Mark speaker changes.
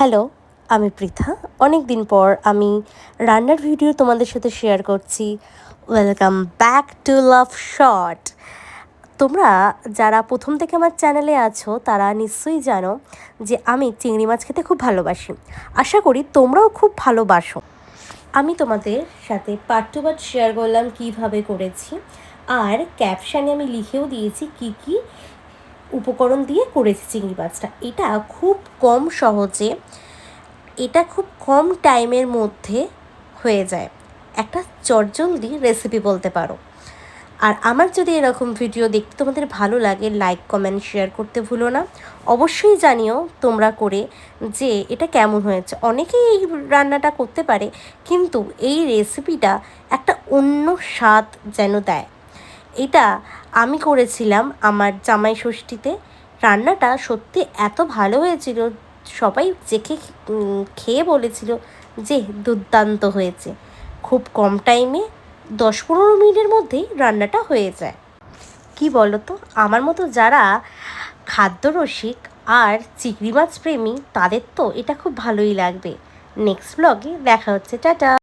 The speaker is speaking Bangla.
Speaker 1: হ্যালো, আমি পৃথা। অনেক দিন পর আমি রান্নার ভিডিও তোমাদের সাথে শেয়ার করছি। Welcome back to love shot. তোমরা যারা প্রথম থেকে আমার চ্যানেলে আছো তারা নিশ্চয়ই জানো যে আমি চিংড়ি মাছ খেতে খুব ভালোবাসি। আশা করি তোমরাও খুব ভালোবাসো। আমি তোমাদের সাথে পার্ট টু পার্ট শেয়ার করলাম কীভাবে করেছি, আর ক্যাপশানে আমি লিখেও দিয়েছি কি কি উপকরণ দিয়ে করেছি চিংড়ি মাছটা। এটা খুব কম টাইমের মধ্যে হয়ে যায়, একটা চটজলদি রেসিপি বলতে পারো। আর আমার যদি এরকম ভিডিও দেখতে তোমাদের ভালো লাগে, লাইক কমেন্ট শেয়ার করতে ভুলো না। অবশ্যই জানিও তোমরা করে যে এটা কেমন হয়েছে। অনেকেই এই রান্নাটা করতে পারে, কিন্তু এই রেসিপিটা একটা অন্য স্বাদ যেন দেয়। এটা আমি করেছিলাম আমার জামাই ষষ্ঠীতে। রান্নাটা সত্যি এত ভালো হয়েছিল, সবাই চেখে খেয়ে বলেছিল যে দুর্দান্ত হয়েছে। খুব কম টাইমে 10-15 মিনিটের মধ্যেই রান্নাটা হয়ে যায়। কি বলো তো, আমার মতো যারা খাদ্যরসিক আর চিংড়ি মাছ প্রেমী তাদের তো এটা খুব ভালোই লাগবে। নেক্সট ব্লগে দেখা হচ্ছে, টাটা।